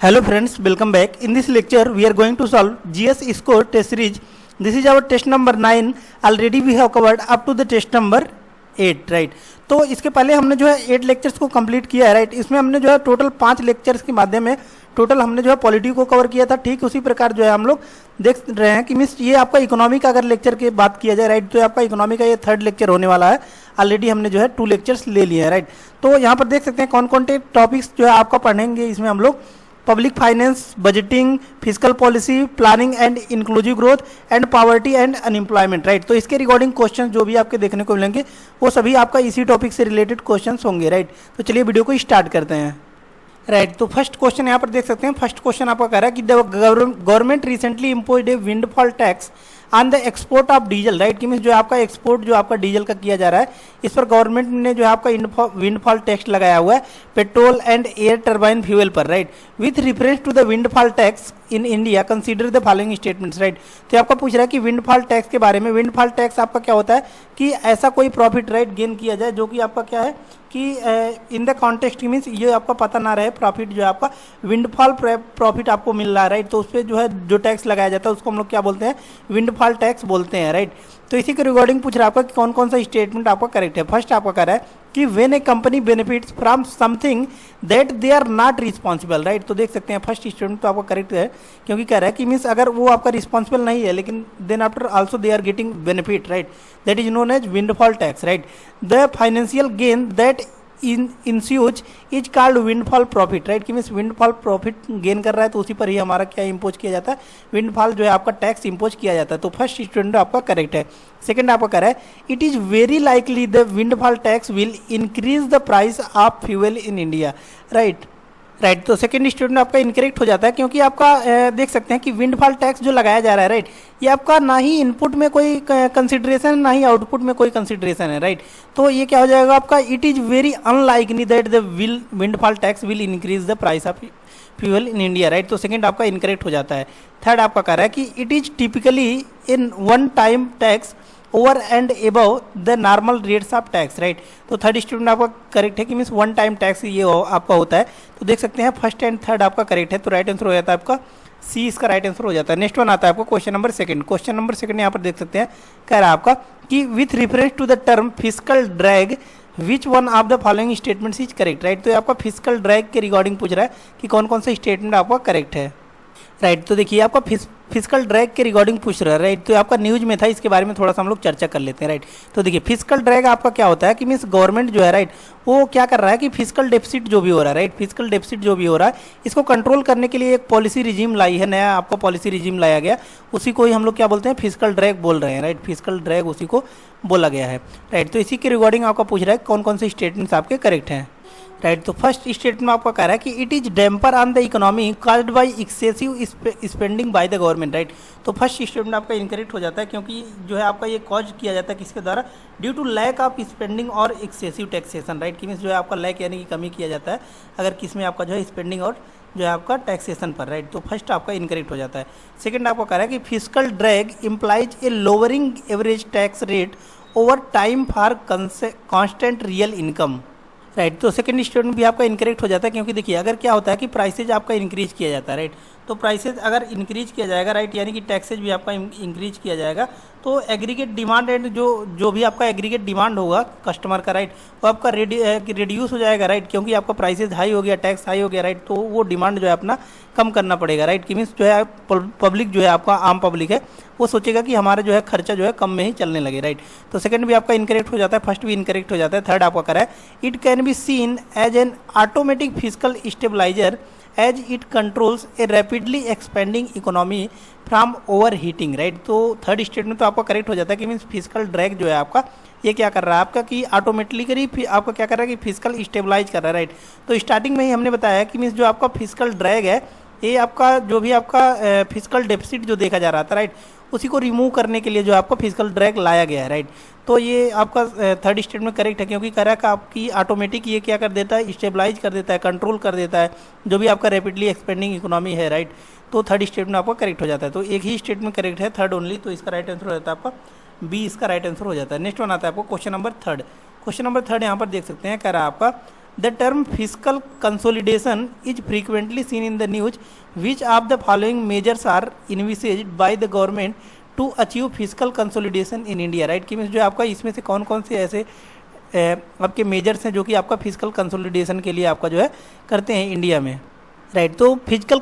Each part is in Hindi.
Hello friends, welcome back. In this lecture, we are going to solve GS score test series. This is our test number 9. Already we have covered up to the test number 8, right? तो इसके पहले हमने जो है 8 लेक्चर्स को कंप्लीट किया है, राइट? इसमें हमने जो है टोटल 5 लेक्चर्स के माध्यम में टोटल हमने जो है पॉलिटी को कवर किया था। ठीक उसी प्रकार जो है हम लोग देख रहे हैं कि मिस ये आपका इकोनॉमी का अगर लेक्चर की बात किया जाए, राइट, तो आपका इकोनॉमी का ये 3rd लेक्चर होने वाला है। ऑलरेडी हमने जो है 2 लेक्चर्स ले लिए हैं, राइट? तो यहाँ पर देख सकते हैं कौन कौन से टॉपिक्स जो है आपका पढ़ेंगे इसमें हम लोग। Public finance, budgeting, physical policy, planning and inclusive growth and poverty and unemployment, right? तो इसके रिगार्डिंग क्वेश्चन जो भी आपके देखने को मिलेंगे वो सभी आपका इसी टॉपिक से रिलेटेड क्वेश्चन होंगे, राइट? तो चलिए वीडियो को स्टार्ट करते हैं, राइट? तो फर्स्ट क्वेश्चन यहाँ पर देख सकते हैं। फर्स्ट क्वेश्चन आपका कह रहा है कि government recently imposed A windfall tax on the export of diesel, right? कि मीन्स जो आपका एक्सपोर्ट जो आपका डीजल का किया जा रहा है, इस पर गवर्नमेंट ने जो है आपका विंडफॉल टैक्स लगाया हुआ है petrol and air turbine fuel पर, right? With reference to the windfall tax in India consider the following statements, right? तो आपका पूछ रहा है कि विंडफॉल टैक्स के बारे में। विंडफॉल टैक्स आपका क्या होता है कि ऐसा कोई प्रॉफिट, राइट, गेन किया जाए जो कि आपका क्या है कि इन द कॉन्टेक्स्ट मीन्स ये आपका पता ना रहे प्रॉफिट जो है आपका विंडफॉल प्रॉफिट आपको मिल रहा है, राइट? तो उस पर जो है जो टैक्स लगाया जाता है उसको हम लोग क्या बोलते हैं, विंडफॉल टैक्स बोलते हैं, राइट? तो इसी के रिगार्डिंग पूछ रहा है आपका कि कौन कौन सा स्टेटमेंट आपका करेक्ट है। फर्स्ट आपका कह रहा है कि when a company benefits from something that they are not responsible, right? तो देख सकते हैं फर्स्ट स्टेटमेंट तो आपका करेक्ट है, क्योंकि कह रहा है कि मीन्स अगर वो आपका रिस्पॉन्सिबल नहीं है लेकिन then after also they are getting benefit, right? That is known as windfall tax, right? The financial gain that ensues is called windfall profit, right? कि मीन्स विंडफॉल प्रॉफिट गेन कर रहा है तो उसी पर ही हमारा क्या इम्पोज किया जाता है, विंडफॉल जो है आपका टैक्स इम्पोज किया जाता है। तो फर्स्ट स्टूडेंट आपका करेक्ट है। सेकंड आपका कह रहा है it is very likely the windfall tax will increase the price of fuel in India, right? Right, तो सेकंड स्टूडेंट आपका इनकरेक्ट हो जाता है, क्योंकि आपका देख सकते हैं कि विंडफॉल टैक्स जो लगाया जा रहा है, राइट, ये आपका ना ही इनपुट में कोई कंसिडरेशन ना ही आउटपुट में कोई कंसिडरेशन है, राइट? तो ये क्या हो जाएगा आपका, it is very unlikely that the windfall tax will increase the price of fuel in India, right? तो सेकंड आपका इनकरेक्ट हो जाता है। थर्ड आपका कह रहा है कि it is typically in one time tax over and above the normal rates of tax, right? तो थर्ड स्टूडेंट आपका करेक्ट है कि मीन्स वन टाइम टैक्स ये आपका होता है। तो देख सकते हैं फर्स्ट एंड थर्ड आपका करेक्ट है, तो राइट आंसर हो जाता है आपका सी, इसका राइट आंसर हो जाता है। नेक्स्ट वन आता है आपको question number second. Question number second यहाँ पर देख सकते हैं कह रहा है आपका कि with reference to the term physical drag which one of the following statements is correct, right? तो आपका फिजिकल ड्रैग के रिगार्डिंग पूछ रहा है कि कौन कौन सा स्टेटमेंट आपका करेक्ट है, राइट? तो देखिए आपका फिजिकल ड्रैग के रिगार्डिंग पूछ रहा है, राइट? तो आपका न्यूज में था, इसके बारे में थोड़ा सा हम लोग चर्चा कर लेते हैं, राइट? तो देखिए फिजिकल ड्रैग आपका क्या होता है कि मीन्स गवर्नमेंट जो है, राइट, वो क्या कर रहा है कि फिजिकल डेफिसिट जो भी हो रहा है, राइट, फिजिकल डेफिसिट जो भी हो रहा है इसको कंट्रोल करने के लिए एक पॉलिसी रिजीम लाई है, नया आपका पॉलिसी रिजीम लाया गया, उसी को ही हम लोग क्या बोलते हैं, फिजिकल ड्रैग बोल रहे हैं, राइट? फिजिकल ड्रैग उसी को बोला गया है, राइट? तो इसी के रिगार्डिंग आपका पूछ रहा है कौन कौन से स्टेटमेंट्स आपके करेक्ट हैं, राइट? तो फर्स्ट स्टेटमेंट आपका कह रहा है कि it is damper on the economy caused by excessive spending bye the government, right? तो फर्स्ट स्टेटमेंट आपका इनकरेक्ट हो जाता है, क्योंकि जो है आपका ये कॉज किया जाता है किसके द्वारा, due to lack of spending और एक्सेसिव टैक्सेशन, राइट? कि मीन्स जो है आपका लैक यानी कि कमी किया जाता है अगर किस में आपका जो है स्पेंडिंग और जो है आपका टैक्सेशन पर, राइट? तो फर्स्ट आपका इनकरेक्ट हो जाता है। सेकंड आपको कह रहा है कि physical drag implies A lowering average tax rate over time for constant real income, right? तो सेकंड स्टेटमेंट भी आपका इनकरेक्ट हो जाता है, क्योंकि देखिए अगर क्या होता है कि प्राइसेज आपका इंक्रीज किया जाता है, राइट? तो प्राइसेज अगर इंक्रीज किया जाएगा, राइट, यानी कि टैक्सेज भी आपका इंक्रीज किया जाएगा, तो एग्रीगेट डिमांड एंड जो भी आपका एग्रीगेट डिमांड होगा कस्टमर का, राइट, वो आपका रिड्यूस हो जाएगा, राइट? क्योंकि आपका प्राइसेज हाई हो गया, टैक्स हाई हो गया, राइट? तो वो डिमांड जो है अपना कम करना पड़ेगा, राइट? कि मीन्स जो है पब्लिक जो है आपका आम पब्लिक है वो सोचेगा कि हमारा जो है खर्चा जो है कम में ही चलने लगे, राइट? तो सेकंड भी आपका इनकरेक्ट हो जाता है, फर्स्ट भी इनकरेक्ट हो जाता है। थर्ड आपका कह रहा है it can be seen as an automatic physical stabiliser as it controls a rapidly expanding economy from over heating, right? तो थर्ड स्टेटमेंट तो आपका करेक्ट हो जाता है कि मीन्स फिजिकल ड्रैग जो है आपका ये क्या कर रहा है आपका कि ऑटोमेटिकली आपका क्या कर रहा है कि फिजिकल स्टेबलाइज कर रहा है, राइट? तो स्टार्टिंग में ही हमने बताया कि मीन्स जो आपका फिजिकल ड्रैग है ये आपका जो भी आपका फिजिकल डेफिसिट जो देखा जा रहा था, राइट, उसी को रिमूव करने के लिए जो आपका फिजिकल ड्रैग लाया गया है, राइट? तो ये आपका थर्ड स्टेटमेंट करेक्ट है, क्योंकि कह रहा है कि आपकी ऑटोमेटिक ये क्या कर देता है, स्टेबलाइज कर देता है, कंट्रोल कर देता है जो भी आपका रैपिडली एक्सपेंडिंग इकोनॉमी है, राइट? तो थर्ड स्टेटमेंट आपका करेक्ट हो जाता है। तो एक ही स्टेटमेंट करेक्ट है, थर्ड ओनली, तो इसका राइट आंसर हो जाता है आपका बी, इसका राइट आंसर हो जाता है। नेक्स्ट वन आता है आपको question number third. Question number third यहाँ पर देख सकते हैं, कह रहा है आपका the term physical consolidation is frequently seen in the news, which of the following measures are envisaged by the government to achieve physical consolidation in India, right. कि मीन्स जो आपका इसमें से कौन कौन से ऐसे आपके मेजर्स हैं जो कि आपका फिजिकल कंसोलिडेशन के लिए आपका जो है करते हैं इंडिया में, राइट। तो फिजिकल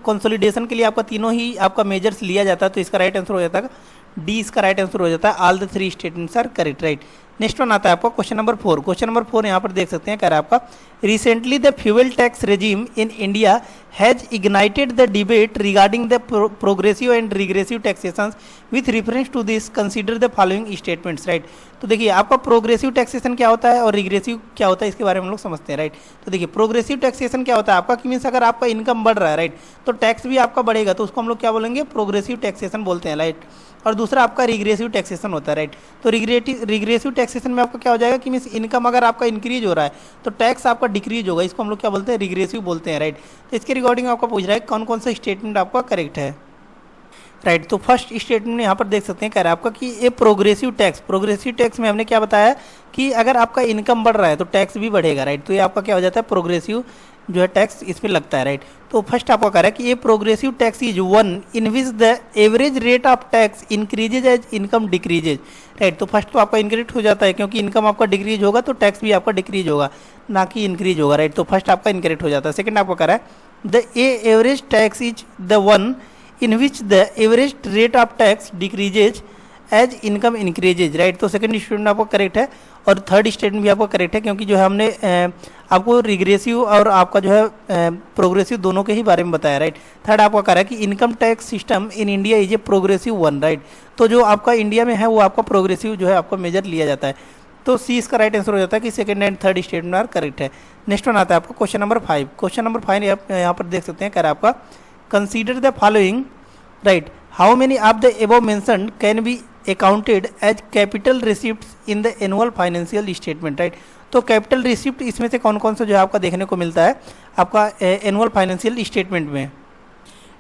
कंसोलिडेशन के लिए आपका तीनों ही आपका मेजर्स लिया जाता है, तो इसका राइट आंसर हो जाता है डी, इसका राइट आंसर हो जाता है all the three statements are correct, right. Next one आता है आपका क्वेश्चन नंबर 4। क्वेश्चन नंबर 4 यहाँ पर देख सकते हैं, कह रहा है आपका recently the fuel tax regime in India has ignited the debate regarding the progressive and regressive taxation with reference to this consider the following statements, right. तो देखिए आपका प्रोग्रेसिव टैक्सेशन क्या होता है और रिग्रेसिव क्या होता है, इसके बारे में हम लोग समझते हैं, राइट। तो देखिए प्रोग्रेसिव टैक्सेशन क्या होता है आपका, कि मीन्स अगर आपका इनकम बढ़ रहा है, राइट, तो टैक्स भी आपका बढ़ेगा, तो उसको हम लोग क्या बोलेंगे, प्रोग्रेसिव टैक्सेशन बोलते हैं, राइट। और दूसरा आपका रिग्रेसिव टैक्सेशन होता है, राइट। तो रिग्रेसिव टैक्सेशन में आपका क्या हो जाएगा कि मीन्स इनकम अगर आपका इंक्रीज हो रहा है तो टैक्स आपका डिक्रीज होगा, इसको हम लोग क्या बोलते हैं, रिग्रेसिव बोलते हैं, राइट। तो इसके रिगार्डिंग आपका पूछ रहा है कौन कौन सा स्टेटमेंट आपका करेक्ट है, राइट। तो फर्स्ट स्टेटमेंट यहाँ पर देख सकते हैं, कह रहा है आपका कि ये प्रोग्रेसिव टैक्स में हमने क्या बताया कि अगर आपका इनकम बढ़ रहा है तो टैक्स भी बढ़ेगा, राइट। तो ये आपका क्या हो जाता है, प्रोग्रेसिव जो है टैक्स इसमें लगता है, राइट। तो फर्स्ट आपका कह रहा है कि ये progressive tax is one in which the average rate of tax increases as income decreases, right. तो फर्स्ट तो आपका इनक्रीज हो जाता है, क्योंकि इनकम आपका डिक्रीज होगा तो टैक्स भी आपका डिक्रीज होगा, ना कि इंक्रीज होगा, राइट। तो फर्स्ट आपका इनकरेक्ट हो जाता है। सेकंड आपका कह रहा है the average tax is the one in which the average rate of tax decreases as income increases, right. तो सेकंड स्टेटमेंट आपका करेक्ट है और थर्ड स्टेटमेंट भी आपका करेक्ट है, क्योंकि जो है हमने आपको रिग्रेसिव और आपका जो है प्रोग्रेसिव दोनों के ही बारे में बताया, राइट। थर्ड आपका कह रहा है कि income tax system in India is a progressive one, right. तो जो आपका इंडिया में है वो आपका प्रोग्रेसिव जो है आपका मेजर लिया जाता है। तो सी इसका राइट आंसर हो जाता है कि second and third statement are correct है। नेक्स्ट वन आता है आपका क्वेश्चन नंबर 5। क्वेश्चन नंबर 5 यहाँ पर देख सकते हैं, कह रहा है आपका consider the following, right, how many of the above mentioned can be accounted as capital receipts in the annual financial statement, right. तो कैपिटल रिसिप्ट इसमें से कौन कौन सा जो है आपका देखने को मिलता है आपका एनुअल फाइनेंशियल स्टेटमेंट में,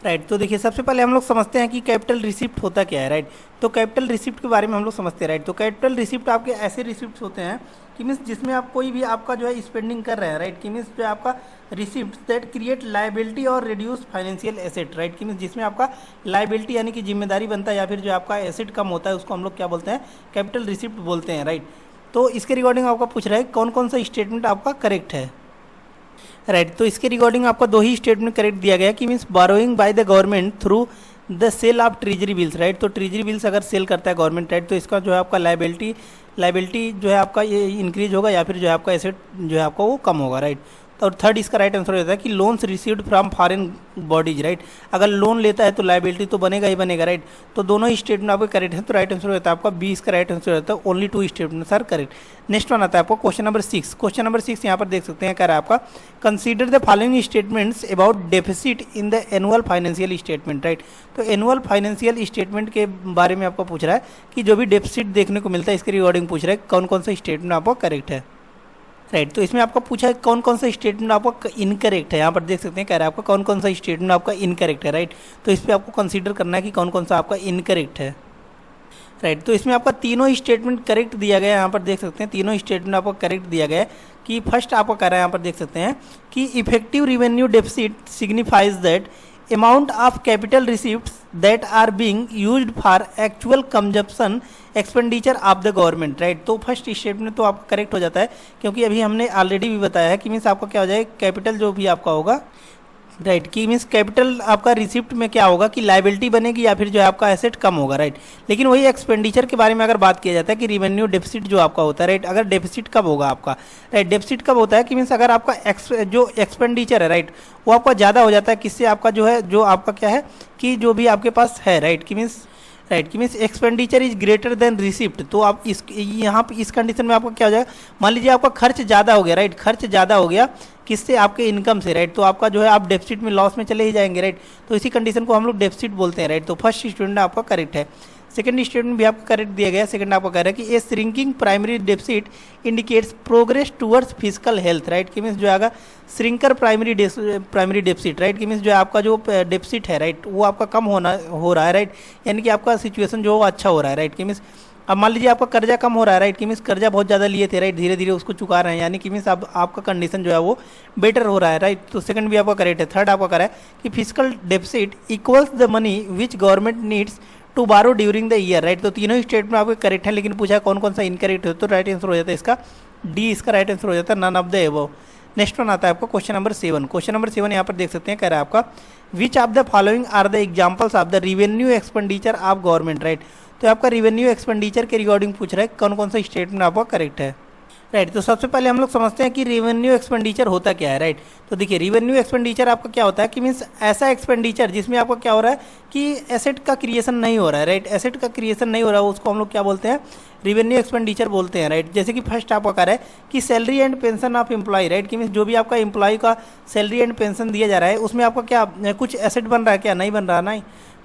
राइट। तो देखिए सबसे पहले हम लोग समझते हैं कि कैपिटल रिसिप्ट होता क्या है, राइट। तो कैपिटल रिसिप्ट के बारे में हम लोग समझते हैं, राइट। तो कैपिटल रिसिप्ट आपके ऐसे रिसिप्ट होते हैं कि मीन्स जिसमें आप कोई भी आपका जो है स्पेंडिंग कर रहे हैं, राइट। कि मीन्स जो आपका रिसिप्ट दैट क्रिएट लायबिलिटी और रिड्यूस फाइनेंशियल एसेट, राइट। कि मीन्स जिसमें आपका लायबिलिटी यानी कि जिम्मेदारी बनता है या फिर जो आपका एसेट कम होता है उसको हम लोग क्या बोलते हैं, कैपिटल रिसिप्ट बोलते हैं, राइट। तो इसके रिगार्डिंग आपका पूछ रहा है कौन कौन सा स्टेटमेंट आपका करेक्ट है, राइट। तो इसके रिगार्डिंग आपका दो ही स्टेटमेंट करेक्ट दिया गया कि means borrowing by the government through the sale of treasury bills, right. तो ट्रेजरी बिल्स अगर सेल करता है गवर्नमेंट, राइट, तो इसका जो है आपका लायबिलिटी जो है आपका ये इंक्रीज होगा या फिर जो है आपका एसेट जो है आपका वो कम होगा, राइट। और थर्ड इसका राइट आंसर हो जाता है कि loans received from foreign bodies, right. अगर लोन लेता है तो लायबिलिटी तो बनेगा ही बनेगा, राइट। तो दोनों ही स्टेटमेंट आपके करेक्ट है, तो राइट आंसर हो जाता है आपका बी, इसका राइट आंसर हो जाता है only 2 statements are correct. Next one आता है आपको क्वेश्चन नंबर 6। क्वेश्चन नंबर 6 यहाँ पर देख सकते हैं, कह रहा है आपका consider the following statements about deficit in the annual financial statement, right. तो एनुअल फाइनेंशियल स्टेटमेंट के बारे में आपको पूछ रहा है कि जो भी डेफिसिट देखने को मिलता है इसके रिगार्डिंग पूछ रहा है कौन कौन सा स्टेटमेंट आपका करेक्ट है, राइट। तो इसमें आपका पूछा है कौन कौन सा स्टेटमेंट आपका इनकरेक्ट है, यहाँ पर देख सकते हैं, कह रहा है आपका कौन कौन सा स्टेटमेंट आपका इनकरेक्ट है, राइट। तो इस पर आपको कंसीडर करना है कि कौन कौन सा आपका इनकरेक्ट है, राइट। तो इसमें आपका तीनों स्टेटमेंट करेक्ट दिया गया है, यहाँ पर देख सकते हैं तीनों स्टेटमेंट आपको करेक्ट दिया गया है। कि फर्स्ट आपको कह रहा है यहाँ पर देख सकते हैं कि effective revenue deficit signifies that amount of capital receipts that are being used for actual consumption expenditure of the government, right. तो फर्स्ट स्टेटमेंट तो आपका करेक्ट हो जाता है, क्योंकि अभी हमने ऑलरेडी भी बताया है कि मीन्स आपका क्या हो जाए कैपिटल जो भी आपका होगा, राइट। कि मीन्स कैपिटल आपका रिसिप्ट में क्या होगा कि लायबिलिटी बनेगी या फिर जो है आपका एसेट कम होगा, राइट। लेकिन वही एक्सपेंडिचर के बारे में अगर बात किया जाता है कि रिवेन्यू डेफिसिट जो आपका होता है, राइट, अगर डेफिसिट कब होगा आपका, राइट, डेफिसिट कब होता है कि मीन्स अगर आपका जो एक्सपेंडिचर है, राइट, वो आपका ज़्यादा हो जाता है, किससे आपका जो है जो आपका क्या है कि जो भी आपके पास है, राइट। कि means expenditure is greater than receipt. तो आप यहाँ पे इस कंडीशन में आपका क्या हो जाएगा, मान लीजिए आपका खर्च ज़्यादा हो गया, राइट, खर्च ज़्यादा हो गया किससे, आपके इनकम से, राइट। तो आपका जो है आप डेफिसिट में लॉस में चले ही जाएंगे, राइट। तो इसी कंडीशन को हम लोग डेफिसिट बोलते हैं, राइट। तो फर्स्ट स्टेटमेंट आपका करेक्ट है। सेकंड स्टेटमेंट भी आपको करेक्ट दिया गया। सेकंड आपको कह रहा है कि a shrinking primary deficit indicates progress towards physical health, right. कि मीन्स जो आएगा श्रिंकर प्राइमरी डेफिसिट, राइट। कि मीन्स जो आपका जो डेफिसिट है, राइट, वो आपका कम हो रहा है, राइट। यानी कि आपका सिचुएशन जो अच्छा हो रहा है, राइट। कि मीन्स अब मान लीजिए आपका कर्जा कम हो रहा है, राइट, कि मीन्स कर्जा बहुत ज़्यादा लिए थे, राइट, धीरे धीरे उसको चुका रहे हैं, यानी कि मीन्स अब आपका कंडीशन जो है वो बेटर हो रहा है, राइट। तो सेकंड भी आपका करेक्ट है। थर्ड आपका करेक्ट है कि physical deficit equals the money which government needs to borrow during the year, right. तो तीनों ही स्टेटमेंट आपके करेक्ट है, लेकिन पूछा कौन कौन सा इनकरेक्ट हो, तो राइट आंसर हो जाता है इसका डी, इसका राइट आंसर हो जाता है none of the above. Next one आता है आपका क्वेश्चन नंबर 7। क्वेश्चन नंबर 7 यहाँ पर देख सकते हैं, कह रहा है आपका which of the following are the examples of the revenue expenditure of government, right. तो आपका रिवेन्यू एक्सपेंडिचर के रिगार्डिंग पूछ रहा है कौन कौन सा स्टेटमेंट आपका करेक्ट है, राइट। तो सबसे पहले हम लोग समझते हैं कि रेवेन्यू एक्सपेंडिचर होता क्या है, राइट। तो देखिए रेवेन्यू एक्सपेंडिचर आपका क्या होता है कि मीन्स ऐसा एक्सपेंडिचर जिसमें आपका क्या हो रहा है कि एसेट का क्रिएशन नहीं हो रहा है, राइट। एसेट का क्रिएशन नहीं हो रहा है उसको हम लोग क्या बोलते हैं, रेवेन्यू एक्सपेंडिचर बोलते हैं, राइट। जैसे कि फर्स्ट आपका कह रहा है कि salary and pension of employ, right, कि मीन्स जो भी आपका एम्प्लॉय का सैलरी एंड पेंशन दिया जा रहा है उसमें आपका क्या कुछ एसेट बन रहा है, क्या नहीं बन रहा, नहीं।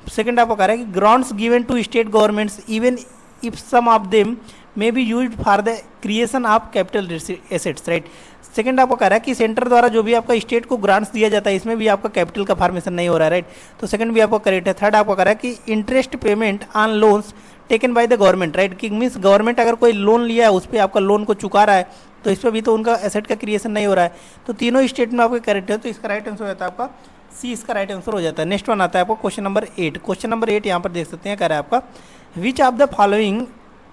सेकंड आपको कह रहा है कि grants given to state governments even if some of them may be used for the creation of capital assets, right. Second आपको कह रहा है कि सेंटर द्वारा जो भी आपका स्टेट को ग्रांट्स दिया जाता है इसमें भी आपका कैपिटल का फॉर्मेशन नहीं हो रहा है, राइट। तो सेकंड भी आपको करेक्ट है। थर्ड आपको कह रहा है कि interest payment on loans taken by the government, right, कि मीन्स गवर्नमेंट अगर कोई लोन लिया है उस पर आपका लोन को चुका रहा है तो इस पर भी तो उनका एसेट का क्रिएशन नहीं हो रहा है। तो तीनों स्टेट में आपके करेक्ट है, तो इसका राइट आंसर हो जाता है आपका सी, इसका राइट आंसर हो जाता है। नेक्स्ट वन आता है आपको क्वेश्चन नंबर 8। क्वेश्चन नंबर 8 यहाँ पर देख सकते हैं, कह रहा है आपका which of the following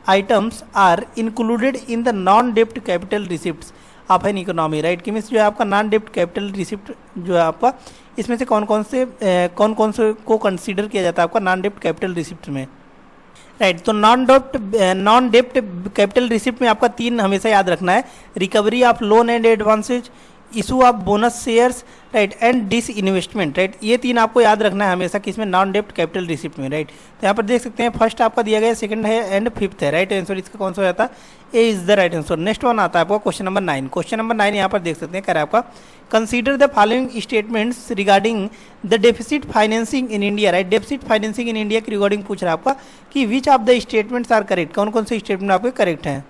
items are included in the non डेप्ट capital receipts of an economy, right, कि मीन्स जो है आपका नॉन डेप्ट कैपिटल रिसिप्ट जो है आपका इसमें से कौन कौन से को कंसीडर किया जाता है आपका नॉन डेप्ट कैपिटल रिसिप्ट में, राइट। तो नॉन डेप्ट कैपिटल रिसिप्ट में आपका 3 हमेशा याद रखना है, recovery of loan and advances, issue of bonus shares, right, and disinvestment, right. ये 3 आपको याद रखना है हमेशा किसमें, नॉन डेप्ट कैपिटल रिसिप्ट में, राइट। तो यहाँ पर देख सकते हैं फर्स्ट आपका दिया गया, सेकंड है एंड फिफ्थ है, राइट आंसर इसका कौन सा हो जाता है, A is the right answer. Next one आता है आपको क्वेश्चन नंबर 9। क्वेश्चन नंबर 9 यहाँ पर देख सकते हैं, कह रहा है आपका consider the following statements regarding the deficit financing in India, right. Deficit financing in India के रिगार्डिंग पूछ रहा है आपका कि which of the statements are correct, कौन कौन से स्टेटमेंट आपके करेक्ट हैं,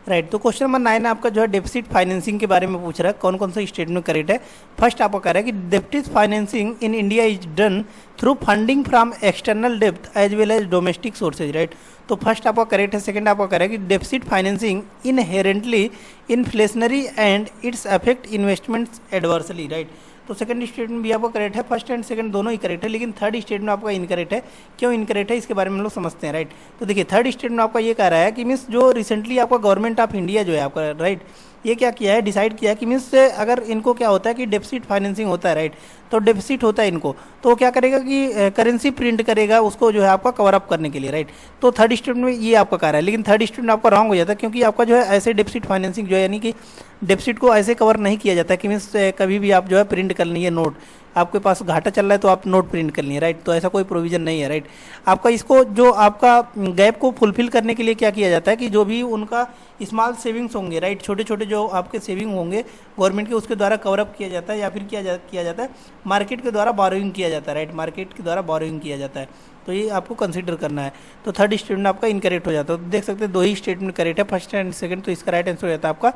राइट। तो क्वेश्चन नंबर 9 आपका जो है डेफिसिट फाइनेंसिंग के बारे में पूछ रहा है कौन कौन सा स्टेटमेंट करेक्ट है। फर्स्ट आपको कह रहा है कि deficit financing in India is done through funding from external डेप्थ as well as domestic sources, right. तो फर्स्ट आपका करेक्ट है। सेकंड आपको कह रहा है कि deficit financing inherently inflationary and its affect investments adversely, right. तो सेकंड स्टेटमेंट भी आपको करेक्ट है, फर्स्ट एंड सेकंड दोनों ही करेक्ट है, लेकिन थर्ड स्टेटमेंट आपका इनकरेक्ट है। क्यों इनकरेक्ट है इसके बारे में हम लोग समझते हैं, राइट। तो देखिए थर्ड स्टेटमेंट आपका ये कह रहा है कि मीन्स जो रिसेंटली आपका गवर्नमेंट ऑफ इंडिया जो है आपका, राइट, ये क्या किया है, डिसाइड किया है कि मीन्स अगर इनको क्या होता है कि डेफिसिट फाइनेंसिंग होता है, राइट, तो डेफिसिट होता है इनको, तो वो क्या करेगा कि करेंसी प्रिंट करेगा उसको जो है आपका कवर अप करने के लिए, राइट। तो थर्ड स्टेटमेंट में ये आपका कह रहा है, लेकिन थर्ड स्टेटमेंट आपका रॉन्ग हो जाता है, क्योंकि आपका जो है ऐसे डेफिसिट फाइनेंसिंग जो है यानी कि डेफिसिट को ऐसे कवर नहीं किया जाता है कि मीन्स कभी भी आप जो है प्रिंट कर लीजिए नोट, आपके पास घाटा चल रहा है तो आप नोट प्रिंट कर लिए, राइट। तो ऐसा कोई प्रोविजन नहीं है, राइट। आपका इसको जो आपका गैप को फुलफिल करने के लिए क्या किया जाता है कि जो भी उनका स्मॉल सेविंग्स होंगे, राइट, छोटे छोटे जो आपके सेविंग होंगे गवर्नमेंट के, उसके द्वारा कवर अप किया जाता है, या फिर किया जाता है मार्केट के द्वारा बोरोइंग किया जाता है, राइट, मार्केट के द्वारा बोरोइंग किया जाता है। तो ये आपको कंसीडर करना है। तो थर्ड स्टेटमेंट आपका इनकरेक्ट हो जाता है। तो देख सकते हैं 2 ही स्टेटमेंट करेक्ट है, फर्स्ट एंड सेकंड, तो इसका राइट आंसर हो जाता है आपका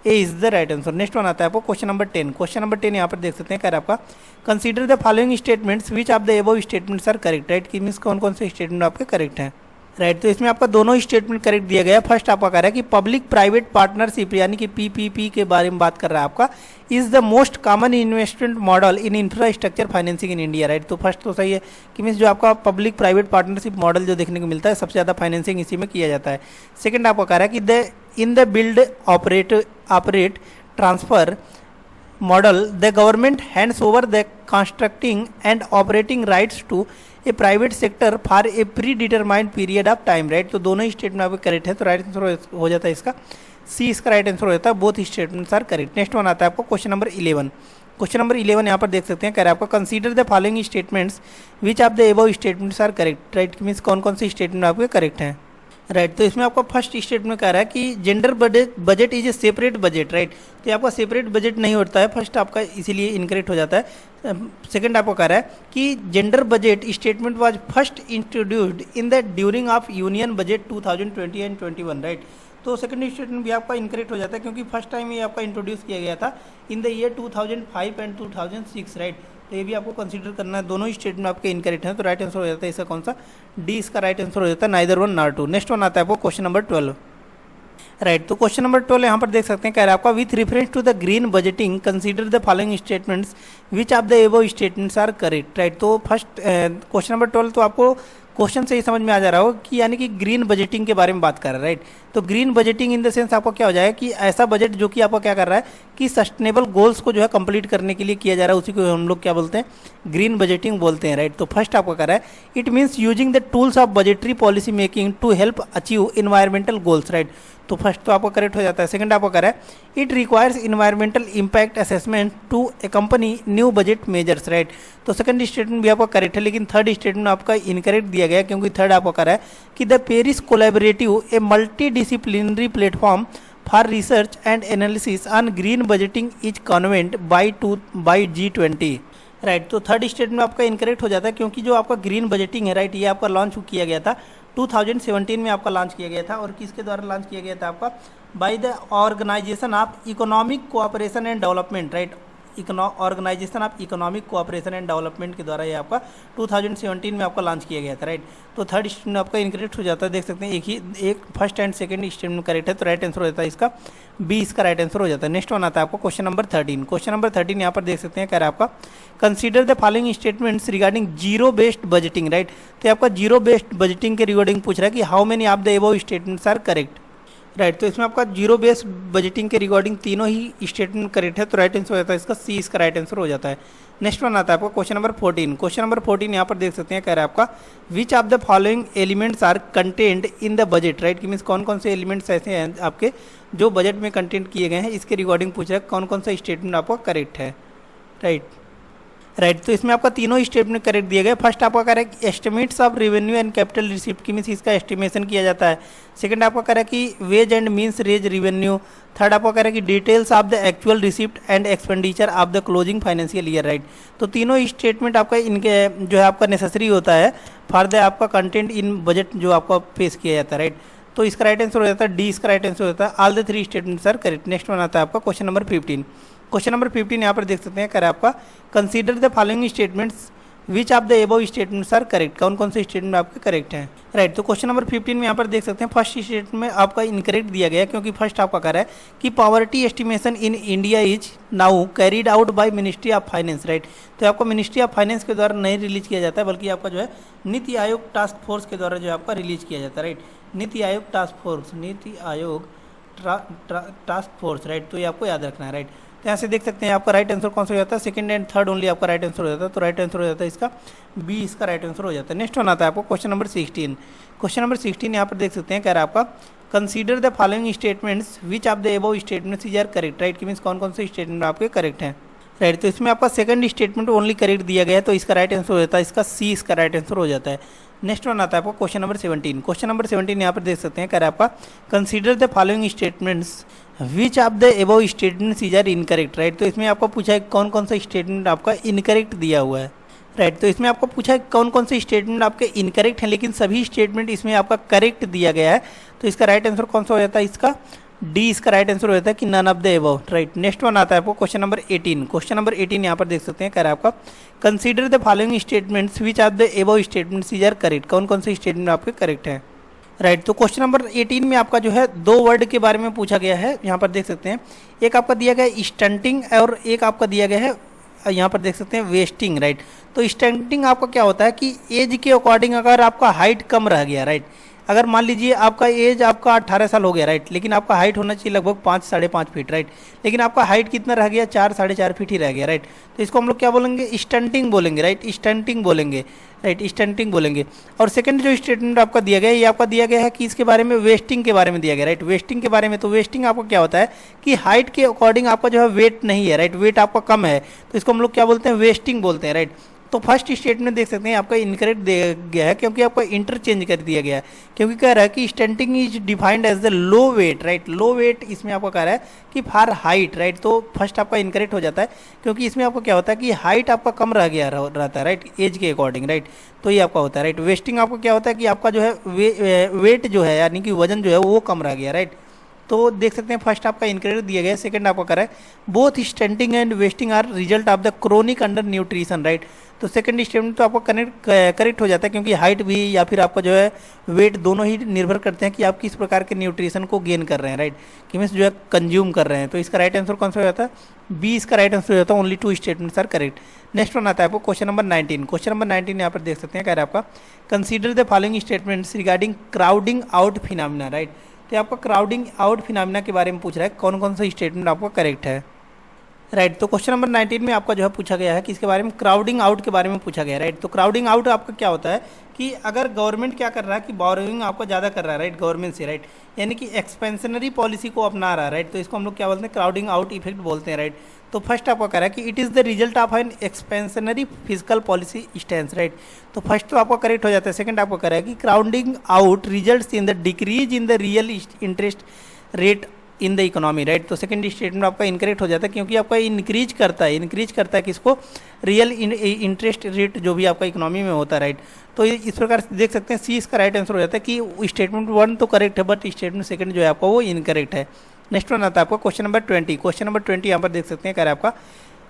A is the right answer. Next one आता है आपको क्वेश्चन नंबर 10। क्वेश्चन नंबर 10 यहाँ पर देख सकते हैं, कह रहा है आपका consider the following statements which of the above statements are correct, right, कि मीन्स कौन कौन से स्टेटमेंट आपके करेक्ट हैं, राइट। तो इसमें आपका दोनों स्टेटमेंट करेक्ट दिया गया है। फर्स्ट आपका कह रहा है कि पब्लिक प्राइवेट पार्टनरशिप यानी कि पीपीपी के बारे में बात कर रहा है आपका, is the most common investment model in infrastructure financing in India, right. तो फर्स्ट तो सही है कि मीन्स जो आपका पब्लिक प्राइवेट पार्टनरशिप मॉडल जो देखने को मिलता है सबसे ज़्यादा फाइनेंसिंग इसी में किया जाता है। सेकंड आपको कह रहा है कि in the build operate transfer model the government hands over the constructing and operating rights to a private sector for a predetermined period of time, right। तो दोनों ही स्टेटमेंट आपके करेक्ट है, तो राइट आंसर हो जाता है इसका सी, इसका राइट आंसर हो जाता है, both statements are correct. Next one आता है आपको क्वेश्चन नंबर 11। क्वेश्चन नंबर 11 यहाँ पर देख सकते हैं, कह रहा है आपका consider the following statements which of the above statements are correct, right, means कौन कौन से स्टेटमेंट आपके करेक्ट हैं, राइट। तो इसमें आपका फर्स्ट स्टेटमेंट कह रहा है कि gender budget is a separate budget, right. तो आपका सेपरेट बजट नहीं होता है, फर्स्ट आपका इसीलिए इनकरेक्ट हो जाता है। सेकंड आपको कह रहा है कि gender budget statement was first introduced in the during of union budget 2020 and 21, right. तो सेकंड स्टेटमेंट भी आपका इनकरेक्ट हो जाता है, क्योंकि फर्स्ट टाइम ये आपका इंट्रोड्यूस किया गया था in the year 2005 and 2006, right. तो ये भी आपको कंसीडर करना है। दोनों ही स्टेटमेंट आपके इनकरेक्ट हैं, तो राइट आंसर हो जाता है इसका कौन सा, डी इसका राइट आंसर हो जाता है, neither one nor two. Next one आता है आपको क्वेश्चन नंबर 12। राइट, तो क्वेश्चन नंबर 12 यहाँ पर देख सकते हैं, कह रहा है आपका with reference to the green budgeting consider the following statements which of the above statements are correct. Right, तो फर्स्ट क्वेश्चन नंबर 12 तो आपको क्वेश्चन से ही समझ में आ जा रहा होगा कि यानी कि ग्रीन बजटिंग के बारे में बात कर रहा है। राइट, तो green budgeting in the sense आपको क्या हो जाएगा कि ऐसा बजट जो कि आपको क्या कर रहा है कि सस्टेनेबल गोल्स को जो है कंप्लीट करने के लिए किया जा रहा है, उसी को हम लोग क्या बोलते हैं, ग्रीन बजटिंग बोलते हैं। राइट, तो फर्स्ट आपको कर रहा है it means using the tools of budgetary policy making to help achieve environmental goals. Right, तो फर्स्ट तो आपको करेक्ट हो जाता है। सेकंड आपको कह रहा है it requires environmental impact assessment to accompany new budget measures. Right, तो सेकंड स्टेटमेंट भी आपका करेक्ट है, लेकिन थर्ड स्टेटमेंट आपका इनकरेक्ट दिया गया, क्योंकि थर्ड आपको कह रहा है कि the Paris collaborative a multi disciplinary platform for research and analysis on green budgeting is convent by G20। Right, तो थर्ड स्टेटमेंट आपका इनकरेक्ट हो जाता है, क्योंकि जो आपका ग्रीन बजटिंग है, राइट, ये आपका लॉन्च किया गया था 2017 में आपका लॉन्च किया गया था, और किसके द्वारा लॉन्च किया गया था आपका, by the organisation of economic cooperation and development. Right, organisation of economic cooperation and development के द्वारा ये आपका 2017 में आपका लॉन्च किया गया था। राइट, तो थर्ड स्टेटमेंट आपका इनकरेक्ट हो जाता है, देख सकते हैं एक first and second statement correct है, तो राइट आंसर हो जाता है इसका बी इसका राइट आंसर हो जाता है। नेक्स्ट वन आता है आपको क्वेश्चन नंबर 13। क्वेश्चन नंबर 13 यहाँ पर देख सकते हैं, कह रहा है आपका consider the following statements regarding zero based budgeting. Right, तो आपका जीरो बेस्ड बजटिंग के रिगार्डिंग पूछ रहा है कि how many of the above statements are correct. Right, तो इसमें आपका जीरो बेस्ड बजटिंग के रिगार्डिंग तीनों ही स्टेटमेंट करेक्ट है, तो राइट आंसर हो जाता है इसका सी इसका राइट आंसर हो जाता है। नेक्स्ट वन आता है आपको क्वेश्चन नंबर 14। क्वेश्चन नंबर 14 यहाँ पर देख सकते हैं, कह रहा है आपका which of the following elements are content in the budget. Right, कि मीन्स कौन कौन से एलिमेंट्स ऐसे हैं आपके जो बजट में कंटेंट किए गए हैं, इसके रिगार्डिंग पूछ रहा है कौन कौन सा स्टेटमेंट आपका करेक्ट है। राइट, तो इसमें आपका तीनों स्टेटमेंट करेक्ट दिए गए। फर्स्ट आपका कह रहा है कि estimates of revenue and capital receipt, की मीन्स इसका एस्टिमेशन किया जाता है। सेकंड आपका कह रहा है कि ways and means raise revenue. Third आपका कह रहा है कि details of the actual receipt and expenditure of the closing financial year. Right, तो तीनों स्टेटमेंट आपका इनके जो है आपका नेसेसरी होता है फॉर द आपका कंटेंट इन बजट जो आपका पेश किया जाता है। राइट, तो इसका राइट आंसर हो जाता है डी इसका राइट आंसर हो जाता है, all the three statements are correct. Next one आता है आपका क्वेश्चन नंबर 15। क्वेश्चन नंबर 15 यहाँ पर देख सकते हैं, कह रहा है आपका consider the following statements which of the above statements are correct. कौन कौन से स्टेटमेंट आपके करेक्ट हैं। राइट, तो क्वेश्चन नंबर 15 में यहाँ पर देख सकते हैं फर्स्ट स्टेटमेंट में आपका इनकरेक्ट दिया गया, क्योंकि फर्स्ट आपका कह रहा है कि poverty estimation in India is now carried out by ministry of finance. Right, तो आपको मिनिस्ट्री ऑफ फाइनेंस के द्वारा नहीं रिलीज किया जाता है, बल्कि आपका जो है नीति आयोग टास्क फोर्स के द्वारा जो आपका रिलीज किया जाता है। Right, NITI Aayog task force. Right, तो ये आपको याद रखना है। राइट, तो यहाँ से देख सकते हैं आपका राइट आंसर कौन सा हो जाता है, सेकंड एंड थर्ड ओनली आपका राइट आंसर हो जाता है, तो राइट आंसर हो जाता है इसका बी इसका राइट आंसर हो जाता है। नेक्स्ट वन आता है आपको क्वेश्चन नंबर 16। क्वेश्चन नंबर 16 यहाँ पर देख सकते हैं, कह रहा है आपका consider the following statements which of the above statements is are correct. Right, कि मीन्स कौन कौन से स्टेटमेंट आपके करेक्ट हैं। राइट, तो इसमें आपका सेकंड स्टेटमेंट ओनली करेक्ट दिया गया है, तो इसका राइट आंसर हो जाता है इसका सी इसका राइट आंसर हो जाता है। नेक्स्ट वन आता है आपको क्वेश्चन नंबर 17। क्वेश्चन नंबर 17 यहाँ पर देख सकते हैं, कह रहा है आपका consider the following statements which of the above statements is are incorrect. Right, तो इसमें आपको पूछा है कौन कौन सा स्टेटमेंट आपका इनकरेक्ट दिया हुआ है। राइट, तो इसमें आपको पूछा है कौन कौन से स्टेटमेंट आपके इनकरेक्ट हैं, लेकिन सभी स्टेटमेंट इसमें आपका करेक्ट दिया गया है, तो इसका राइट आंसर कौन सा हो जाता है, इसका डी इसका राइट आंसर हो जाता है कि none of the above. Right, next one आता है आपको क्वेश्चन नंबर 18। क्वेश्चन नंबर 18 यहाँ पर देख सकते हैं, कह रहा है आपका consider the following statements which of the above statements is are correct. कौन कौन से स्टेटमेंट आपके करेक्ट हैं। राइट, तो क्वेश्चन नंबर 18 में आपका जो है दो वर्ड के बारे में पूछा गया है, यहाँ पर देख सकते हैं, एक आपका दिया गया है स्टंटिंग और एक आपका दिया गया है यहाँ पर देख सकते हैं वेस्टिंग। राइट, तो स्टंटिंग आपका क्या होता है कि एज के अकॉर्डिंग अगर आपका हाइट कम रह गया। राइट, अगर मान लीजिए आपका एज आपका 18 साल हो गया। राइट, लेकिन आपका हाइट होना चाहिए लगभग 5 साढ़े 5 फीट। राइट, लेकिन आपका हाइट कितना रह गया, 4 साढ़े 4 फीट ही रह गया। राइट, तो इसको हम लोग क्या बोलेंगे, स्टंटिंग बोलेंगे। राइट, स्टंटिंग बोलेंगे। राइट, स्टंटिंग बोलेंगे। और सेकंड जो स्टेटमेंट आपका दिया गया है, ये आपका दिया गया है कि इसके बारे में वेस्टिंग के बारे में दिया गया। राइट, वेस्टिंग के बारे में, तो वेस्टिंग आपको क्या होता है कि हाइट के अकॉर्डिंग आपका जो है वेट नहीं है। राइट, वेट आपका कम है, तो इसको हम लोग क्या बोलते हैं, वेस्टिंग बोलते हैं। राइट, तो फर्स्ट स्टेटमेंट देख सकते हैं आपका इनकरेक्ट दिया गया है, क्योंकि आपका इंटरचेंज कर दिया गया है, क्योंकि कह रहा है कि stunting is defined as the low weight. Right, low weight इसमें आपको कह रहा है कि फॉर हाइट। राइट, तो फर्स्ट आपका इनकरेक्ट हो जाता है, क्योंकि इसमें आपको क्या होता है कि हाइट आपका कम रह गया रहता है। राइट, एज के अकॉर्डिंग। राइट, तो ये आपका होता है। राइट, वेस्टिंग आपको क्या होता है कि आपका जो है वेट जो है यानी कि वजन जो है वो कम रह गया। राइट, तो देख सकते हैं फर्स्ट आपका इनकरेक्ट दिया गया है, सेकंड आपका करा है both stunting and wasting our result of the chronic under nutrition, right. तो सेकंड स्टेटमेंट तो आपको करेक्ट हो जाता है, क्योंकि हाइट भी या फिर आपका जो है वेट दोनों ही निर्भर करते हैं कि आप किस प्रकार के न्यूट्रिशन को गेन कर रहे हैं, राइट, कि मीन्स जो है कंज्यूम कर रहे हैं। तो इसका राइट आंसर कौन सा हो जाता है, बी इसका राइट आंसर हो जाता है। Only 2 statements are correct. Next one आता है आपको क्वेश्चन नंबर 19। क्वेश्चन नंबर 19 यहाँ पर देख सकते हैं, कह रहा है आपका consider the following statements regarding crowding out phenomena, right. तो आपका क्राउडिंग आउट फिनोमेना के बारे में पूछ रहा है, कौन कौन सा स्टेटमेंट आपका करेक्ट है, राइट। तो क्वेश्चन नंबर 19 में आपका जो है पूछा गया है कि इसके बारे में क्राउडिंग आउट के बारे में पूछा गया है, राइट। तो क्राउडिंग आउट आपका क्या होता है कि अगर गवर्नमेंट क्या कर रहा है कि बोरोइंग आपका ज़्यादा कर रहा है, राइट, गवर्नमेंट से, राइट, यानी कि एक्सपेंशनरी पॉलिसी को अपना रहा है, राइट। तो इसको हम लोग क्या बोलते हैं, क्राउडिंग आउट इफेक्ट बोलते हैं, राइट। तो फर्स्ट आपका कह रहा है कि it is the result of an expansionary physical policy stance, right. तो फर्स्ट तो आपका करेक्ट हो जाता है। सेकंड आपको कह रहा है कि crowding out results in the decrease in the real interest rate in the economy, right. तो सेकंड स्टेटमेंट आपका इनकरेक्ट हो जाता है, क्योंकि आपका इंक्रीज करता है किसको, रियल इंटरेस्ट रेट जो भी आपका इकोनॉमी में होता है, राइट। तो इस प्रकार से देख सकते हैं सी इसका राइट आंसर हो जाता है कि स्टेटमेंट 1 तो करेक्ट है, बट स्टेटमेंट सेकंड जो है आपका वो इनकरेक्ट है। नेक्स्ट वन आता है आपका क्वेश्चन नंबर 20। क्वेश्चन नंबर 20 यहाँ पर देख सकते हैं, कह रहा है आपका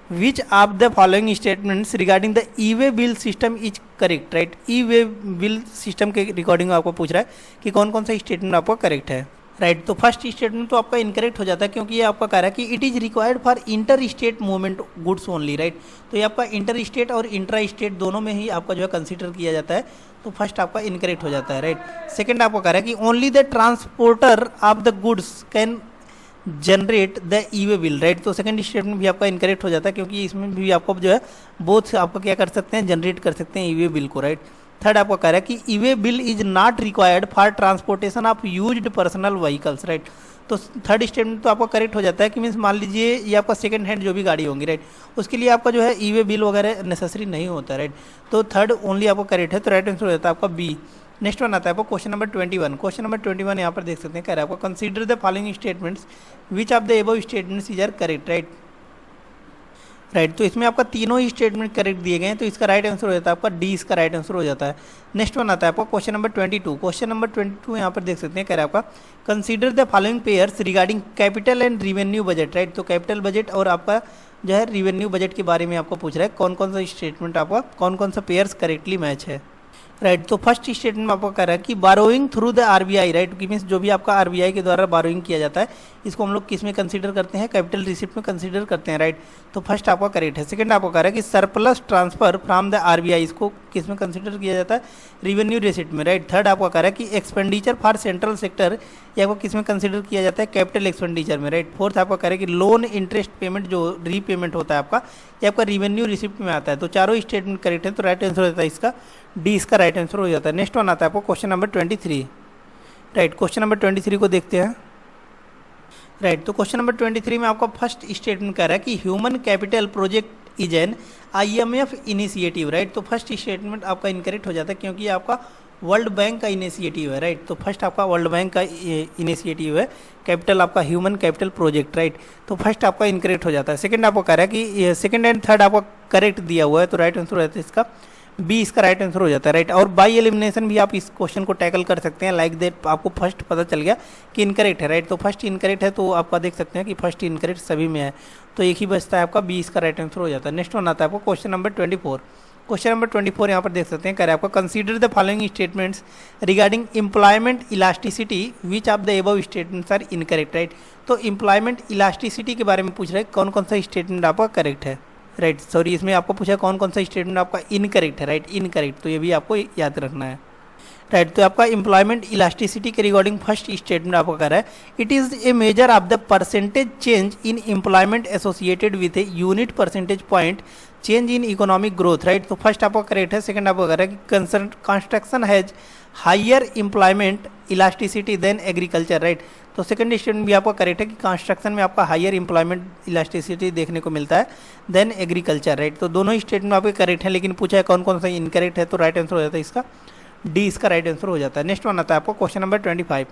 which of the following statements regarding the E way bill system is correct, right. E way bill system के रिकॉर्डिंग आपको पूछ रहा है कि कौन कौन सा स्टेटमेंट आपका करेक्ट है, राइट। तो फर्स्ट स्टेटमेंट तो आपका इनकरेक्ट हो जाता है, क्योंकि ये आपका कह रहा है कि it is required for inter state movement goods only, right. तो ये आपका इंटर स्टेट और इंट्रा स्टेट दोनों में ही आपका जो है कंसीडर किया जाता है। तो फर्स्ट आपका इनकरेक्ट हो जाता है, राइट। सेकंड आपको कह रहा है कि only the transporter of the goods can generate the E way bill, right. तो सेकंड स्टेटमेंट भी आपका इनकरेक्ट हो जाता है, क्योंकि इसमें भी आपको जो है बोथ आपका क्या कर सकते हैं, जनरेट कर सकते हैं ई वे बिल को, राइट। थर्ड आपको कह रहा है कि E way bill is not required for transportation of used personal vehicles, right. तो थर्ड स्टेटमेंट तो आपका करेक्ट हो जाता है कि मीन्स मान लीजिए ये आपका सेकंड हैंड जो भी गाड़ी होंगी, राइट, उसके लिए आपका जो है ई वे बिल वगैरह नेसेसरी नहीं होता, राइट। तो थर्ड ओनली आपको करेक्ट है, तो राइट आंसर हो जाता है आपका बी। नेक्स्ट वन आता है आपको क्वेश्चन नंबर 21। क्वेश्चन नंबर 21 यहाँ पर देख सकते हैं, कह रहा है आपको consider the following statements which of the above statements is are correct, right, right. तो इसमें आपका तीनों ही स्टेटमेंट करेक्ट दिए गए हैं, तो इसका राइट आंसर हो जाता है आपका डी इसका राइट आंसर हो जाता है। नेक्स्ट वन आता है आपका क्वेश्चन नंबर 22। क्वेश्चन नंबर 22 यहाँ पर देख सकते हैं, कह रहा है आपका consider the following pairs regarding capital and revenue budget, right. तो कैपिटल बजट और आपका जो है रिवेन्यू बजट के बारे में आपको पूछ रहा है, कौन कौन सा स्टेटमेंट आपका कौन कौन सा पेयर्स करेक्टली मैच है, राइट। तो फर्स्ट स्टेटमेंट आपको कह रहा है कि burrowing through the RBI, right, कि मीन्स जो भी आपका आरबीआई के द्वारा बारोइंग किया जाता है, इसको हम लोग किस में कंसीडर करते हैं, कैपिटल रिसिप्ट में कंसीडर करते हैं, राइट। तो फर्स्ट आपका करेक्ट है। सेकंड आपको कह रहा है कि surplus transfer from the RBI, इसको किस में कंसीडर किया जाता है, रिवेन्यू रिसिप्ट में, राइट। थर्ड आपको कह रहा है कि एक्सपेंडिचर फॉर सेंट्रल सेक्टर, ये आपको किस में कंसीडर किया जाता है, कैपिटल एक्सपेंडिचर में, राइट। फोर्थ आपको कह रहा है कि लोन इंटरेस्ट पेमेंट जो रीपेमेंट होता है आपका, ये आपका रिवेन्यू रिसिप्ट में आता है। तो चारों स्टेटमेंट करेक्ट है, तो राइट आंसर हो जाता है इसका डी इसका राइट आंसर हो जाता है। नेक्स्ट वन आता है आपको question number 23, right. Question number 23 को देखते हैं, राइट। तो क्वेश्चन नंबर 23 में आपका फर्स्ट स्टेटमेंट कह रहा है कि human capital project is an IMF initiative, right. तो फर्स्ट स्टेटमेंट आपका इनकरेक्ट हो जाता है, क्योंकि आपका वर्ल्ड बैंक का इनिशिएटिव है, राइट। तो फर्स्ट आपका वर्ल्ड बैंक का इनिशिएटिव है, कैपिटल आपका ह्यूमन कैपिटल प्रोजेक्ट, राइट। तो फर्स्ट आपका इनकरेक्ट हो जाता है। सेकंड आपको कह रहा है कि सेकंड एंड थर्ड आपका करेक्ट दिया हुआ है, तो राइट आंसर हो जाता है इसका बी इसका राइट आंसर हो जाता है, राइट। और बाई एलिमिनेशन भी आप इस क्वेश्चन को टैकल कर सकते हैं, लाइक दैट आपको फर्स्ट पता चल गया कि इनकरेक्ट है, राइट। तो फर्स्ट इनकरेक्ट है, तो आपका देख सकते हैं कि फर्स्ट इनकरेक्ट सभी में है, तो एक ही बचता है आपका बी इसका राइट आंसर हो जाता है। नेक्स्ट वन आता है आपको क्वेश्चन नंबर 24। क्वेश्चन नंबर 24 यहाँ पर देख सकते हैं, कह रहा है आपका consider the following statements regarding employment elasticity which of the above statements are incorrect, right. तो एम्प्लॉयमेंट इलास्टिसिटी के बारे में पूछ रहे हैं, कौन कौन सा स्टेटमेंट आपका करेक्ट है, राइट। सॉरी, इसमें आपको पूछा कौन कौन सा स्टेटमेंट आपका इनकरेक्ट है, राइट, इनकरेक्ट। तो ये भी आपको याद रखना है, राइट। तो आपका एम्प्लॉयमेंट इलास्टिसिटी के रिगार्डिंग फर्स्ट स्टेटमेंट आपको कह रहा है it is a measure of the percentage change in employment associated with a unit percentage point change in economic growth, right. तो फर्स्ट आपको करेक्ट है। सेकंड आपको कह रहा है कि construction has higher employment elasticity than agriculture, right. तो सेकंड स्टेटमेंट भी आपका करेक्ट है कि कंस्ट्रक्शन में आपका हायर एम्प्लॉयमेंट इलास्टिसिटी देखने को मिलता है देन एग्रीकल्चर, राइट। तो दोनों ही स्टेटमेंट आपके करेक्ट है, लेकिन पूछा है कौन कौन सा इनकरेक्ट है, तो राइट आंसर हो जाता है इसका डी इसका राइट आंसर हो जाता है। नेक्स्ट वन आता है आपको क्वेश्चन नंबर 25।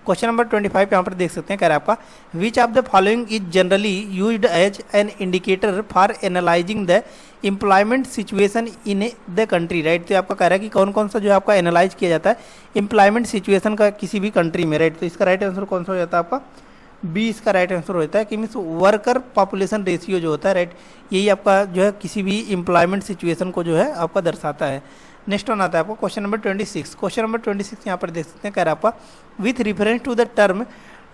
क्वेश्चन नंबर 25 यहाँ पर देख सकते हैं, कह रहा है आपका which of the following is generally used as an indicator for analysing the employment situation in the country, right. तो आपका कह रहा है कि कौन कौन सा जो है आपका एनालाइज किया जाता है एम्प्लॉयमेंट सिचुएशन का किसी भी कंट्री में, राइट। तो इसका राइट आंसर कौन सा हो जाता है आपका बी इसका राइट आंसर होता है कि मीन्स वर्कर पॉपुलेशन रेशियो जो होता है, राइट, यही आपका जो है किसी भी एम्प्लॉयमेंट सिचुएशन को जो है आपका दर्शाता है। नेक्स्ट वन आता है आपको क्वेश्चन नंबर 26। क्वेश्चन नंबर 26 यहाँ पर देख सकते हैं, कह रहा है आपका with reference to the term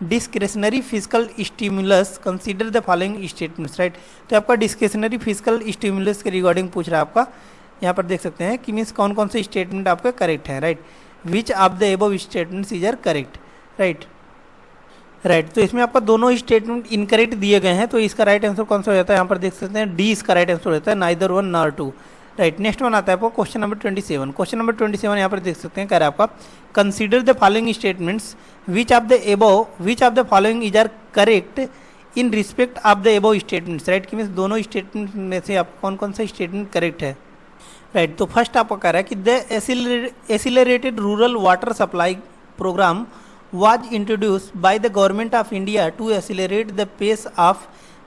discretionary physical stimulus consider the following statements, right. तो आपका डिस्क्रेशनरी फिजिकल स्टिमुलस के रिगार्डिंग पूछ रहा है आपका, यहाँ पर देख सकते हैं कि मीन्स कौन कौन से स्टेटमेंट आपके करेक्ट हैं, right. Which of the above statements is are correct, right. Right, तो इसमें आपका दोनों स्टेटमेंट इनकरेक्ट दिए गए हैं, तो इसका राइट आंसर कौन सा हो जाता है, यहाँ पर देख सकते हैं डी इसका राइट आंसर होता है, neither one nor two, right. Next one आता है आपको क्वेश्चन नंबर 27। क्वेश्चन नंबर 27 यहाँ पर देख सकते हैं, कह रहा है आपका consider the following statements which of the following is are correct in respect of the above statements, right. कि मीन्स दोनों स्टेटमेंट में से आप कौन कौन सा स्टेटमेंट करेक्ट है, राइट। तो फर्स्ट आपको कह रहा है कि the accelerated rural water supply programme was introduced by the government of India to accelerate the pace of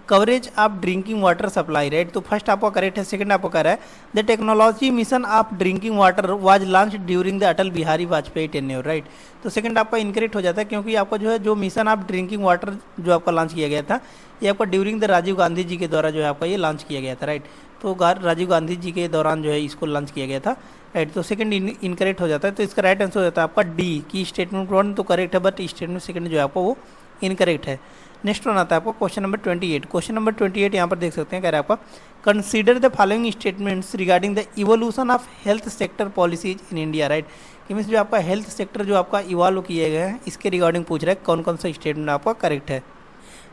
coverage of drinking water supply, right। तो फर्स्ट आपका करेक्ट है। सेकंड आपको कह रहा है the technology mission of drinking water was launch during the Atal Bihari Vajpayee tenure, right. तो सेकंड आपका इनकरेक्ट हो जाता है, क्योंकि आपका जो है जो मिशन ऑफ ड्रिंकिंग वाटर जो आपका लॉन्च किया गया था, ये आपका ड्यूरिंग द राजीव गांधी जी के द्वारा जो है आपका ये लॉन्च किया गया था, राइट। तो राजीव गांधी जी के दौरान जो है इसको लॉन्च किया गया था, राइट। तो सेकंड इनकरेक्ट हो जाता है, तो इसका राइट आंसर हो जाता है आपका डी की स्टेटमेंट वन तो करेक्ट है, बट स्टेटमेंट सेकंड जो है आपको वो इनकरेक्ट है। नेक्स्ट वन आता है आपको क्वेश्चन नंबर 28। क्वेश्चन नंबर 28 यहाँ पर देख सकते हैं, कह रहा है आपका consider the following statements regarding the evolution of health sector policies in India, right. कि मीन्स जो आपका हेल्थ सेक्टर जो आपका इवॉल्व किए गए हैं, इसके रिगार्डिंग पूछ रहा है कौन कौन सा स्टेटमेंट आपका करेक्ट है,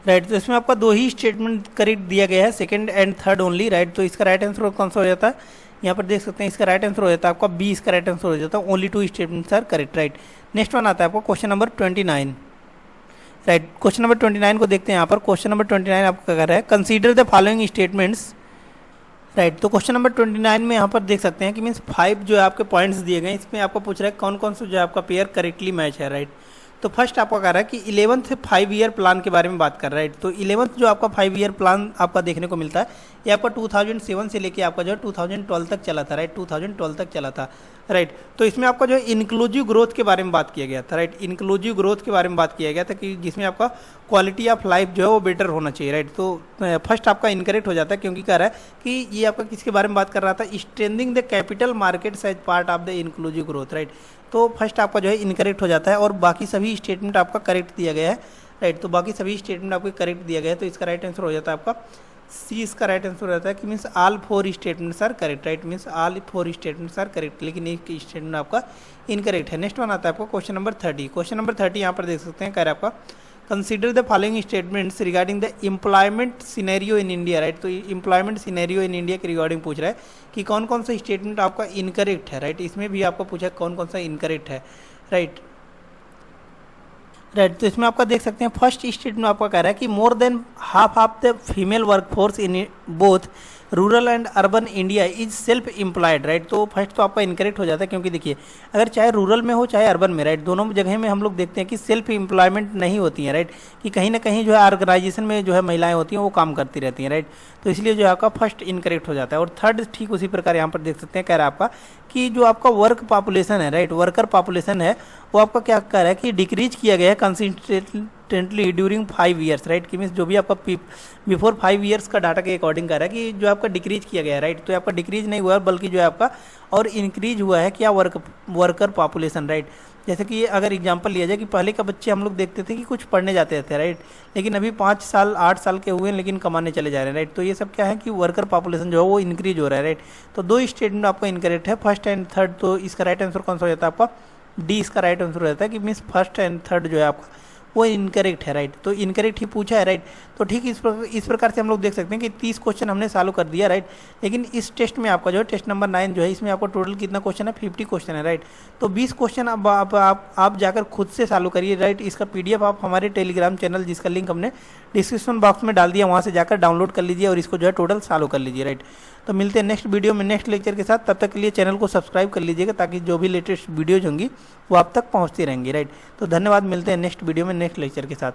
राइट। तो इसमें आपका दो ही स्टेटमेंट करेक्ट दिया गया है, second and third only, right. तो इसका राइट आंसर कौन सा हो जाता है, यहाँ पर देख सकते हैं इसका राइट आंसर हो जाता है आपका बी इसका राइट आंसर हो जाता है, only two statements are correct, right. Next one आता है आपको question number 29, right. Question number 29 को देखते हैं यहाँ पर। क्वेश्चन नंबर 29 आपको क्या कर रहा है, consider the following statements, right. तो क्वेश्चन नंबर 29 में यहाँ पर देख सकते हैं कि मीन्स 5 जो है आपके पॉइंट्स दिए गए हैं, इसमें आपको पूछ रहा है कौन कौन सा जो है आपका पेयर करेक्टली मैच है, राइट। तो फर्स्ट आपको कह रहा है कि 11th 5 ईयर प्लान के बारे में बात कर रहा है, राइट। तो 11th जो आपका 5 ईयर प्लान आपका देखने को मिलता है, ये आपका 2007 से लेके आपका जो है 2012 तक चला था, राइट। 2012 तक चला था, राइट। तो इसमें आपका जो है इंक्लूसिव ग्रोथ के बारे में बात किया गया था, राइट। इंक्लूसिव ग्रोथ के बारे में बात किया गया था कि जिसमें आपका क्वालिटी ऑफ लाइफ जो है वो बेटर होना चाहिए, राइट। तो फर्स्ट आपका इनकरेक्ट हो जाता है, क्योंकि कह रहा है कि ये आपका किसके बारे में बात कर रहा था, strengthening the capital markets as part of the inclusive growth, right. तो फर्स्ट आपका जो है इनकरेक्ट हो जाता है, और बाकी सभी स्टेटमेंट आपका करेक्ट दिया गया है, राइट। तो बाकी सभी स्टेटमेंट आपको करेक्ट दिया गया है, तो इसका राइट आंसर हो जाता है आपका सी इसका राइट आंसर हो जाता है कि means all 4 statements are correct, right. Means all 4 statements are correct, लेकिन एक स्टेटमेंट आपका इनकरेक्ट है। नेक्स्ट वन आता है आपको क्वेश्चन नंबर 30। क्वेश्चन नंबर 30 यहाँ पर देख सकते हैं, कह रहा है आपका consider the following statements regarding the employment scenario in India, right. तो एम्प्लॉयमेंट सिनेरियो इन इंडिया के रिगार्डिंग पूछ रहा है कि कौन कौन सा स्टेटमेंट आपका इनकरेक्ट है, राइट। इसमें भी आपको पूछा कौन कौन सा इनकरेक्ट है, राइट। राइट, तो इसमें आपका देख सकते हैं फर्स्ट स्टेटमेंट आपका कह रहा है कि more than half of the female workforce in both rural and urban India is self employed, right. तो फर्स्ट तो आपका इनकरेक्ट हो जाता है, क्योंकि देखिए अगर चाहे रूरल में हो चाहे अर्बन में, राइट, दोनों जगह में हम लोग देखते हैं कि सेल्फ एम्प्लॉयमेंट नहीं होती है, राइट। कि कहीं ना कहीं जो है ऑर्गेनाइजेशन में जो है महिलाएं होती हैं वो काम करती रहती हैं, राइट। तो इसलिए जो है आपका फर्स्ट इनकरेक्ट हो जाता है। और थर्ड ठीक उसी प्रकार यहाँ पर देख सकते हैं, कह रहा है आपका कि जो आपका वर्क पॉपुलेशन है, राइट, वर्कर पॉपुलेशन है, वो आपका क्या कह रहा है कि डिक्रीज किया गया है कंसिस्टेंटली ड्यूरिंग 5 ईयर्स, राइट। कि मीन्स जो भी आपका बिफोर 5 ईयर्स का डाटा के अकॉर्डिंग कह रहा है कि जो आपका डिक्रीज किया गया है, राइट। तो आपका डिक्रीज नहीं हुआ है, बल्कि जो है आपका और इंक्रीज हुआ है क्या वर्कर पॉपुलेशन, राइट। जैसे कि अगर एग्जांपल लिया जाए कि पहले का बच्चे हम लोग देखते थे कि कुछ पढ़ने जाते थे, राइट, लेकिन अभी 5 साल 8 साल के हुए हैं लेकिन कमाने चले जा रहे हैं, राइट। तो ये सब क्या है कि वर्कर पॉपुलेशन जो है वो इंक्रीज हो रहा है, राइट। तो 2 स्टेटमेंट आपका इनकरेक्ट है, फर्स्ट एंड थर्ड। तो इसका राइट आंसर कौन सा हो जाता है आपका डी इसका राइट आंसर हो जाता है कि मीन्स फर्स्ट एंड थर्ड जो है आपका वो इनकरेक्ट है, राइट। तो इनकरेक्ट ही पूछा है, राइट। तो ठीक इस प्रकार से हम लोग देख सकते हैं कि 30 क्वेश्चन हमने सॉल्व कर दिया, राइट। लेकिन इस टेस्ट में आपका जो है टेस्ट नंबर 9 जो है इसमें आपको टोटल कितना क्वेश्चन है 50 क्वेश्चन है, राइट। तो 20 क्वेश्चन अब आप जाकर खुद से सॉल्व करिए, राइट। इसका PDF आप हमारे टेलीग्राम चैनल जिसका लिंक हमने डिस्क्रिप्शन बॉक्स में डाल दिया, वहाँ से जाकर डाउनलोड कर लीजिए और इसको जो है टोटल सॉल्व कर लीजिए, राइट। तो मिलते हैं नेक्स्ट वीडियो में नेक्स्ट लेक्चर के साथ। तब तक के लिए चैनल को सब्सक्राइब कर लीजिएगा ताकि जो भी लेटेस्ट वीडियोज होंगी वो आप तक पहुँचती रहेंगी, राइट। तो धन्यवाद, मिलते हैं नेक्स्ट वीडियो में नेक्स्ट लेक्चर के साथ।